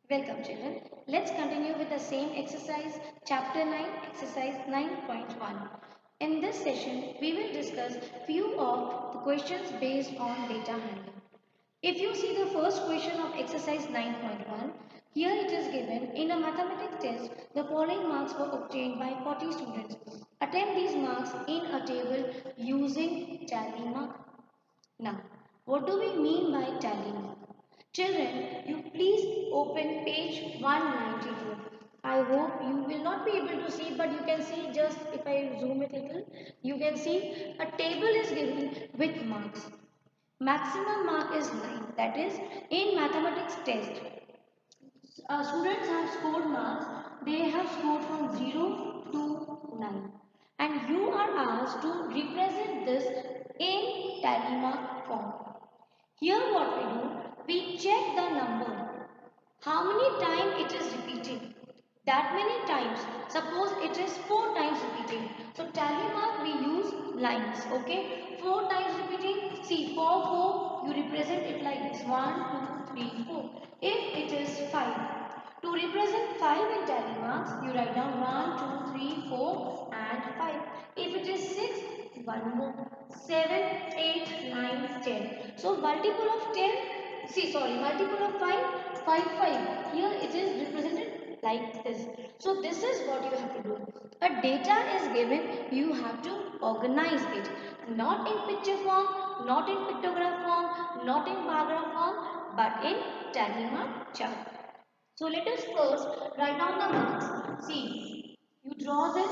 Welcome children. Let's continue with the same exercise, chapter 9, exercise 9.1. In this session, we will discuss few of the questions based on data handling. If you see the first question of exercise 9.1, here it is given in a mathematics test, the following marks were obtained by 40 students. Attempt these marks in a table using tally mark. Now, what do we mean by tally mark? Children, you please open page 192. I hope you will not be able to see, but you can see just if I zoom it a little, you can see a table is given with marks. Maximum mark is 9. That is, in mathematics test, students have scored marks. They have scored from 0 to 9. And you are asked to represent this in tally mark form. Here what we do, we check the number. How many times it is repeating? That many times. Suppose it is 4 times repeating. So tally mark we use lines. Okay. 4 times repeating. See 4, you represent it like this. 1, 2, 3, 4. If it is 5. To represent 5 in tally marks, you write down 1, 2, 3, 4 and 5. If it is 6, one more. 7, 8, 9, 10. So multiple of 10, multiple of 5, 5, 5. Here it is represented like this. So this is what you have to do. A data is given, you have to organize it. Not in picture form, not in pictograph form, not in bar graph form, but in tally mark chart. So let us first write down the marks. See, you draw this.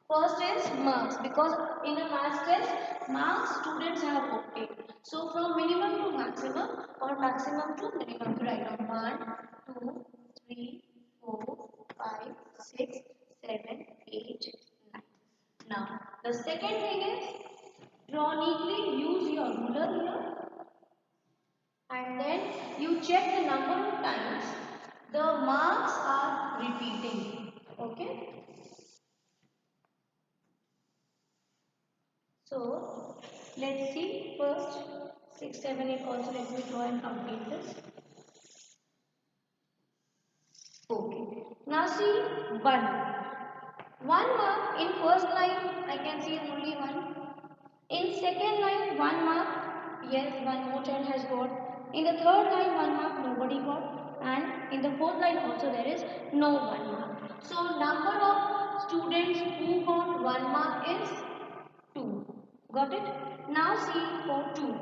First is marks because in a math test, marks students have obtained. So from minimum to maximum or maximum to minimum, you write down 1, 2, 3, 4, 5, 6, 7, 8, 9. Now, the second thing is draw neatly, use your ruler here and then you check the number of times the marks are repeating. Okay. So let's see first 6, 7, 8 also let me draw and complete this. Okay. Now see 1. 1 mark in first line I can see only 1. In second line 1 mark, yes, one more child has got. In the third line 1 mark nobody got, and in the fourth line also there is no 1 mark. So number of students who got 1 mark is 2. Got it? Now see for 2.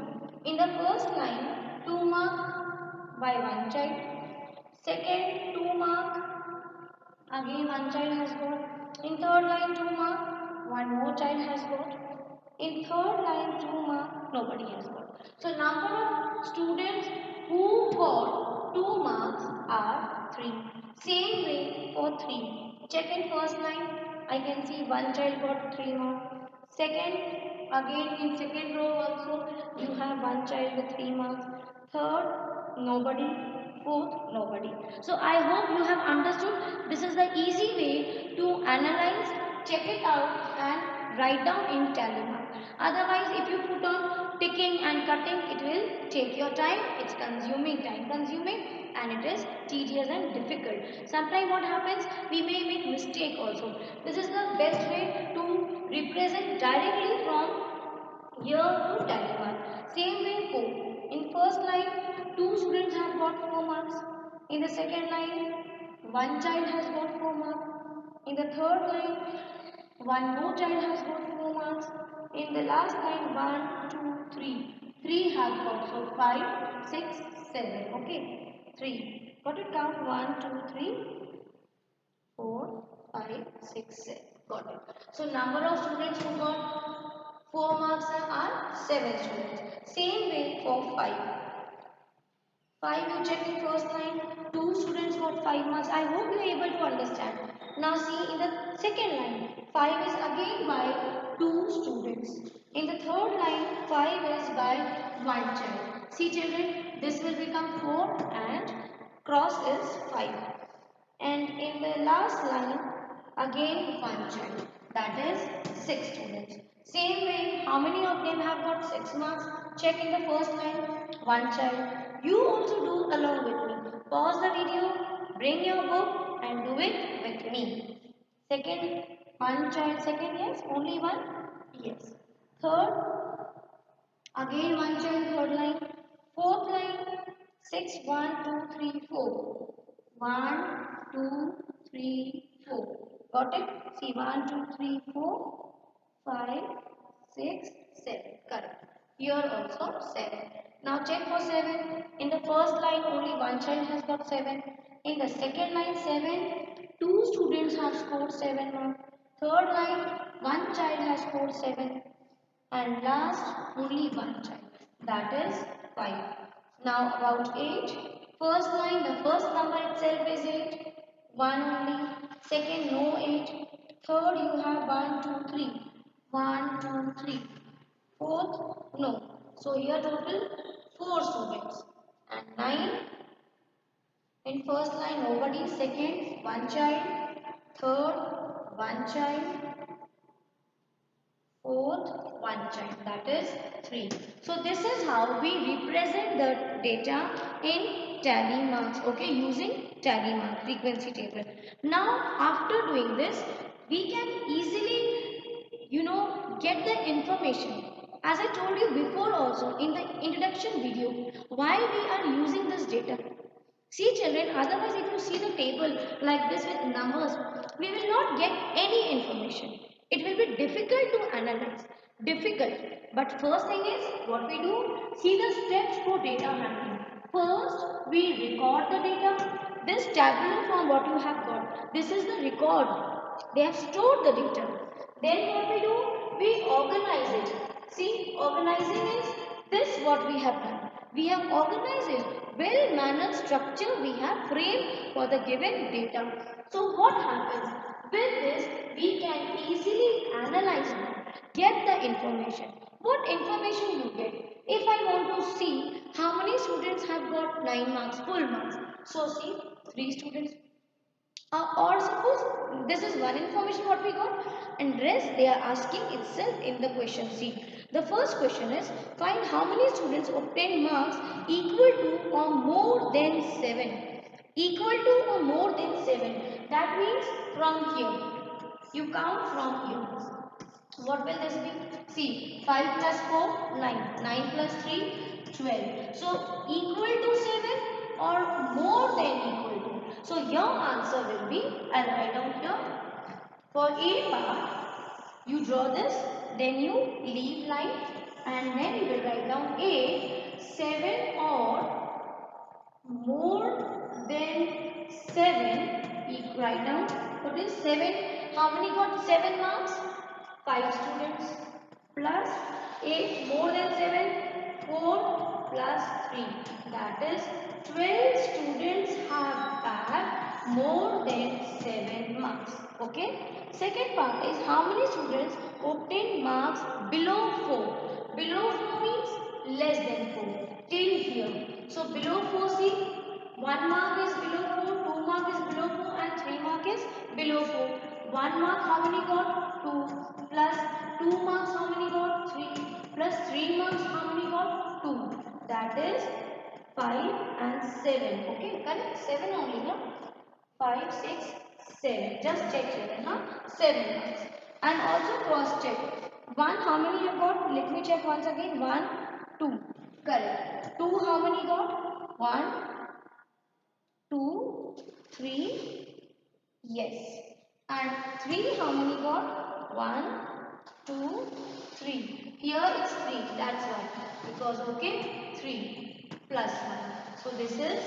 In the first line 2 mark by one child. Second 2 mark, again one child has got. In third line 2 mark, one more child has got. In third line 2 mark, nobody has got. So number of students who got 2 marks are 3. Same way for 3. Check in first line, I can see one child got 3 marks. Second, again in second row also, you have one child with 3 marks. Third, nobody. Fourth, nobody. So I hope you have understood. This is the easy way to analyze, check it out and write down in tally mark. Otherwise, if you put on ticking and cutting, it will take your time. It's time consuming and it is tedious and difficult. Sometimes what happens, we may make mistake also. This is the best way to represent directly from here to tally mark. Same way 4. In first line, 2 students have got 4 marks. In the second line, one child has got 4 marks. In the third line, one more child has got 4 marks. In the last line, 1, 2, 3. 3 have got. So 5, 6, 7. Okay. 3. Got it? Count 1, 2, 3, 4, 5, 6, 7. Got it. So number of students who got 4 marks are 7 students. Same way for 5. 5 you check in first line, 2 students got 5 marks. I hope you are able to understand. Now see in the second line, 5 is again by 2 students. In the third line, 5 is by 1 child. See children, this will become 4 and cross is 5. And in the last line, again 1 child. That is 6 students. Same way, how many of them have got 6 marks? Check in the first line, 1 child. You also do along with me. Pause the video bring your book and do it with me. Second, one child, second, yes, only one, yes. Third, again one child, third line. Fourth line, 6, 1, 2, 3, 4. 1, 2, 3, 4. Got it? See, 1, 2, 3, 4, 5, 6, 7. Correct. Here also 7. Now check for 7. In the first line, only one child has got 7. In the second line, 7. Two students have scored 7 marks. Third line, one child has scored 7. And last, only one child. That is 5. Now about 8. First line, the first number itself is 8. 1 only. Second, no 8. Third, you have 1, 2, 3. 1, 2, 3. Fourth, no. So here total 4 students. And 9, in first line nobody. Second, one child. Third, one child. Fourth, one child, that is 3. So this is how we represent the data in tally marks, okay, using tally mark frequency table. Now after doing this, we can easily, get the information. As I told you before also in the introduction video, why we are using this data. See children, otherwise if you see the table like this with numbers, we will not get any information. It will be difficult to analyze. Difficult. But first thing is, what we do, see the steps for data handling. First, we record the data. This tabular form what you have got, this is the record. They have stored the data. Then what we do, we organize it. See, organizing is this what we have done. We have organized it. Well-mannered structure we have framed for the given data. So what happens? With this, we can easily analyze it, get the information. What information you get? If I want to see how many students have got 9 marks, full marks. So see, 3 students. Or suppose this is one information what we got and rest they are asking itself in the question. See, the first question is find how many students obtain marks equal to or more than 7. Equal to or more than 7. That means from here. You count from here. What will this be? See, 5 plus 4, 9. 9 plus 3, 12. So, equal to 7 or more than equal to. So, your answer will be, I'll write down here. For A part, you draw this, then you leave line and then you will write down A, 7 or more than 7. You write down, what is 7? How many got 7 marks? 5 students plus 8 more than 7, 4 plus 3. That is 12 students have got more than 7 marks. Okay. Second part is how many students obtain marks below 4. Below 4 means less than 4. Till here. So below 4 see 1 mark is below 4, 2 mark is below 4 and 3 mark is below 4. 1 mark how many got? 2 plus 2 marks how many got? 3 plus 3 marks how many got? 2. That is 5 and 7. Okay, correct? 7 only, no? 5, 6, 7. Just check children, huh? 7 marks. And also cross check. 1 how many you got? Let me check once again. 1, 2. Correct. 2 how many got? 1, 2, 3. Yes. And 3 how many got? 1, 2, 3. Here it's 3. That's why. Because okay, 3 plus 1. So this is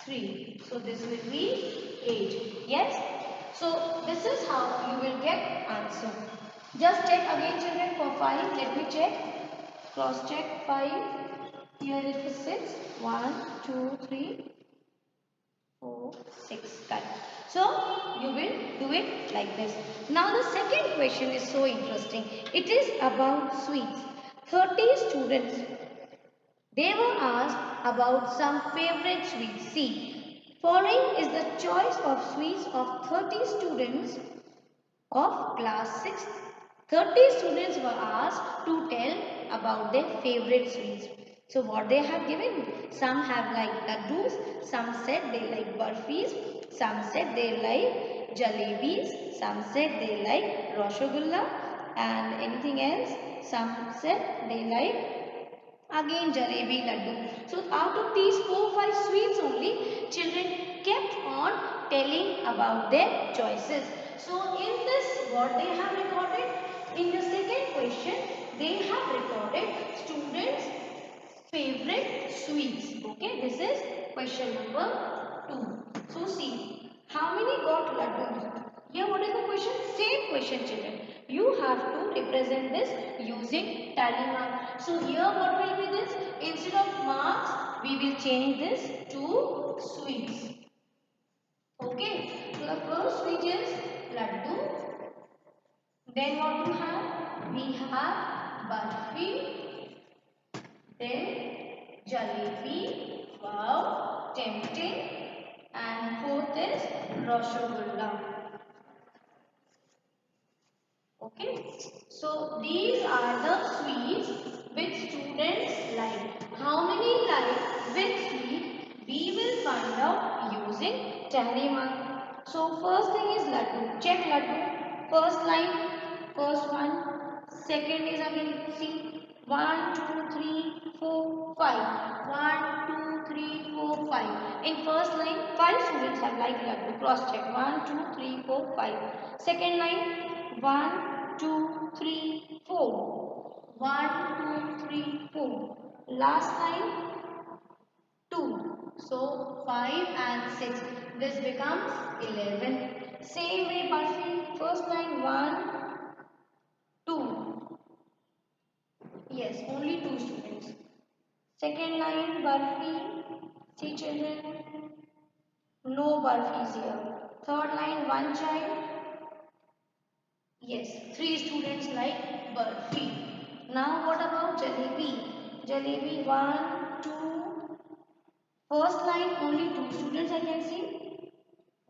3. So this will be 8. Yes. So this is how you will get answer. Just check again children for 5. Let me check. Cross check 5. Here it is 6. 1, 2, 3. 4, 6. Correct. So you will do it like this. Now the second question is so interesting. It is about sweets. 30 students, they were asked about some favorite sweets. See, following is the choice of sweets of 30 students of class 6. 30 students were asked to tell about their favorite sweets. So what they have given? Some have like laddus, some said they like burfis, some said they like jalebis, some said they like rasgulla, and anything else, some said they like again jalebi, laddu. So out of these 4-5 sweets only, children kept on telling about their choices. So in this, what they have recorded, in the second question, they have recorded students favorite sweets. Okay, this is question number 2. So see, how many got laddus? Here what is the question? Same question, children. You have to represent this using tally mark. So here what will be this? Instead of marks, we will change this to sweets. Okay, so the first sweet is laddu. Then what do we have? We have barfi. Then jalebi, wow, tempting. And fourth is rasgulla. Okay, so these are the sweets which students like. How many like which sweet? We will find out using tally mark. So first thing is laddu. Check laddu. First line, first one. Second is again see 1, 2, 3, 4, 5. 1, 2, 3, 4, 5. In first line, 5 students have liked laddu. Cross check. 1, 2, 3, 4, 5. Second line, 1, 2, 3, 4. 1, 2, 3, 4. Last line, 2. So 5 and 6. This becomes 11. Same way barfi. First line 1, 2. Yes, only 2 students. Second line barfi. See children, no barfis here. Third line 1 child. Yes, 3 students like burfi. Now what about jalebi? Jalebi 1, 2. First line only 2 students I can see.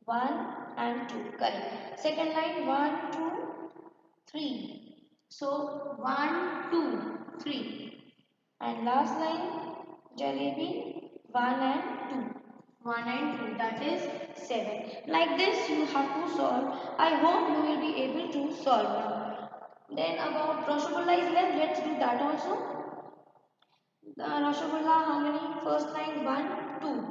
1 and 2. Correct. Second line 1, 2, 3. So 1, 2, 3. And last line jalebi 1 and 2. 1 and 2, that is 7. Like this you have to solve. I hope you will be able to solve now. Then about rasgulla is left. Let's do that also. The rasgulla, how many? First line 1, 2.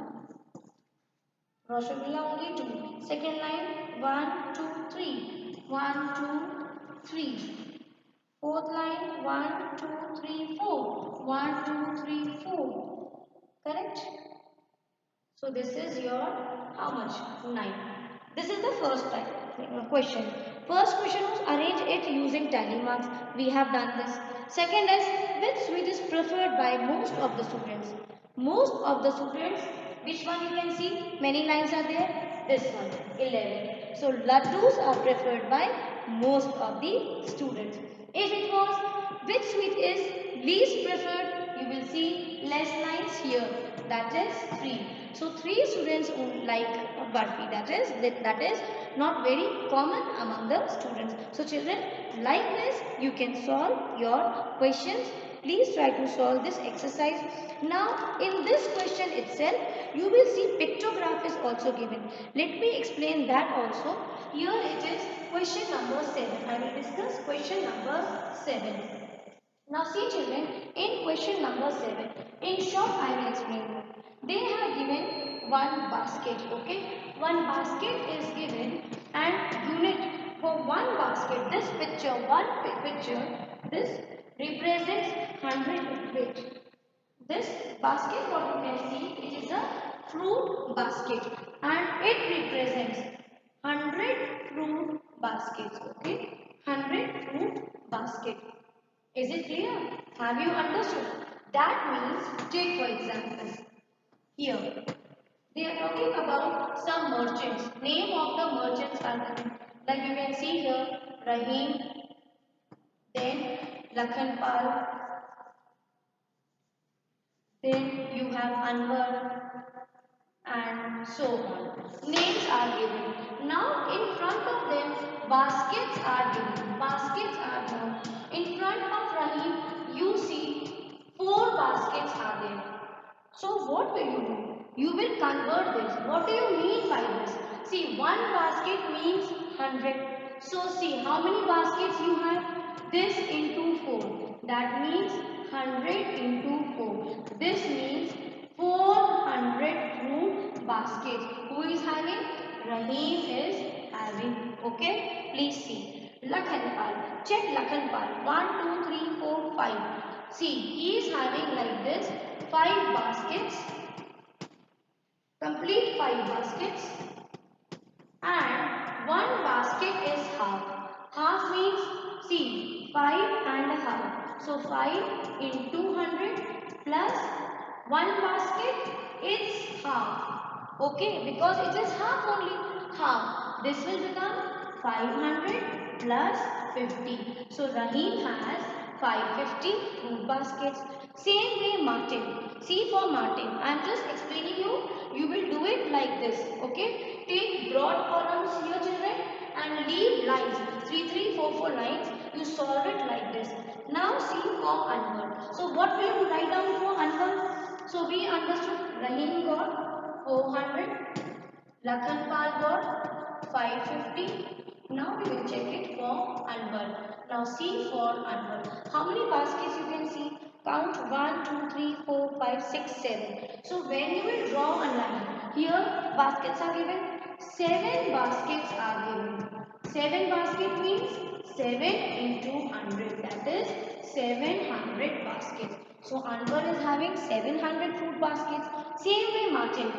Rasgulla only 2. Second line 1, 2, 3. 1, 2, 3. Fourth line 1, 2, 3, 4. 1, 2, 3, 4. Correct? So this is your how much? 9. This is the first question. First question was arrange it using tally marks. We have done this. Second is which sweet is preferred by most of the students? Most of the students, which one you can see? Many lines are there. This one, 11. So laddus are preferred by most of the students. If it was which sweet is least preferred, you will see less lines here. That is 3. So 3 students like barfi. That is not very common among the students. So children, like this you can solve your questions. Please try to solve this exercise. Now in this question itself, you will see pictograph is also given. Let me explain that also. Here it is question number 7. I will discuss question number 7. Now see children, in question number 7, in short I will explain you. They have given one basket, okay? One basket is given and unit for one basket. This picture, this represents 100 weight. This basket, what you can see, it is a fruit basket and it represents 100 fruit baskets, okay? 100 fruit basket. Is it clear? Have you understood? That means, take for example, here, they are talking about some merchants. Name of the merchants are given. Like you can see here, Rahim, then Lakhanpal, then you have Anwar, and so on. Names are given. Now in front of them, baskets are given. Baskets are given. In front of Rahim, you see 4 baskets are there. So what will you do? You will convert this. What do you mean by this? See, one basket means 100. So see, how many baskets you have? This into 4. That means 100 into 4. This means 400 fruit baskets. Who is having? Rahim is having. Okay? Please see. Lakhanpal. Check Lakhanpal. 1, 2, 3, 4, 5. See, he is having like this 5 baskets. Complete 5 baskets. And one basket is half. Half means, see, 5 and a half. So 5 into 100 plus one basket is half. Okay, because it is half only. Half. This will become 500 plus 50. So Rahim has 550 fruit baskets. Same way Martin. See, for Martin, I am just explaining you. You will do it like this. Okay. Take broad columns here, children, and leave lines. 3, 3, 4, 4 lines. You solve it like this. Now see for Anwar. So what will you write down for Anwar? So we understood Rahim got 400. Lakhanpal got 550. Now we will check it for Anwar. Now see for Anwar. How many baskets you can see? Count 1, 2, 3, 4, 5, 6, 7. So when you will draw a line, here baskets are given. 7 baskets are given. 7 basket means 7 into 100. That is 700 baskets. So Anwar is having 700 fruit baskets. Same way Martin.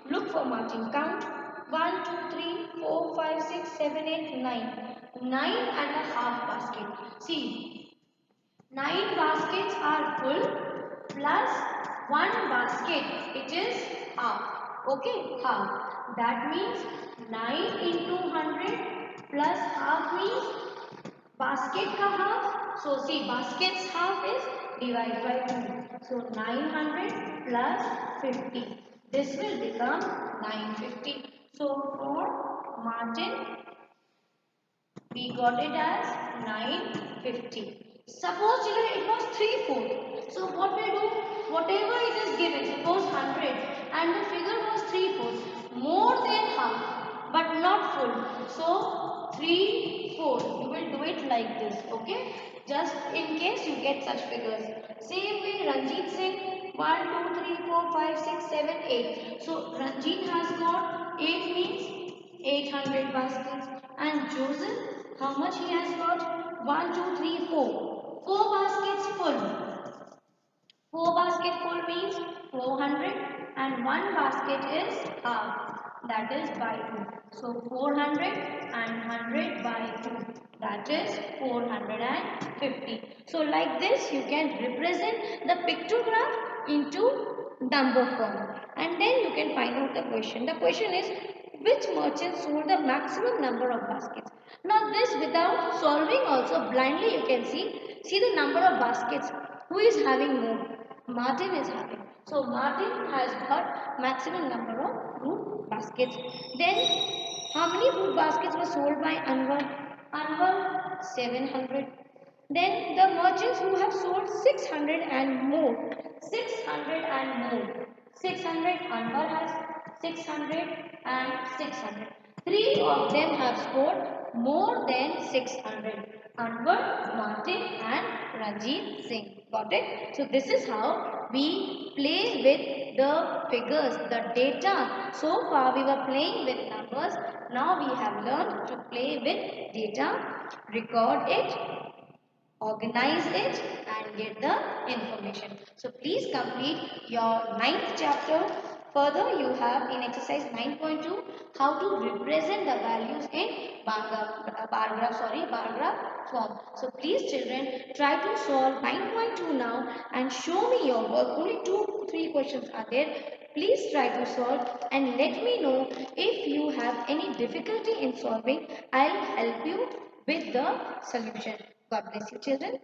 Look for Martin. Count 1, 2, 3, 4, 5, 6, 7, 8, 9. 9 and a half basket. See, 9 baskets are full plus 1 basket. It is half. Okay, half. That means 9 into 100 plus half means basket ka half. So see, basket's half is divided by 2. So 900 plus 50. This will become 950. So for Martin, we got it as 950. Suppose children it was 3/4. So what we do? Whatever it is given, suppose 100 and the figure was 3/4. More than half but not full. So 3/4. You will do it like this. Okay? Just in case you get such figures. Same way Ranjit Singh 1, 2, 3, 4, 5, 6, 7, 8. So Ranjit has got 8 means 800 baskets. And Joseph, how much he has got? 1, 2, 3, 4. 4 baskets full. 4 basket full means 400 and 1 basket is half. That is by 2. So 400 and 100 by 2. That is 450. So like this you can represent the pictograph into number form. And then you can find out the question. The question is, which merchant sold the maximum number of baskets? Now this without solving also blindly you can see the number of baskets. Who is having more? Martin is having. So Martin has got maximum number of fruit baskets. Then how many fruit baskets were sold by Anwar? Anwar 700. Then the merchants who have sold 600 and more. 600 and more. 600 Anwar has 600 and 600. Three of them have scored more than 600. Anwar, Martin and Ranjit Singh. Got it? So this is how we play with the figures, the data. So far we were playing with numbers. Now we have learned to play with data, record it, organize it and get the information. So please complete your ninth chapter. Further you have in exercise 9.2 how to represent the values in bar graph form. So please children try to solve 9.2 now and show me your work. Only 2-3 questions are there. Please try to solve and let me know if you have any difficulty in solving. I'll help you with the solution. God bless you children.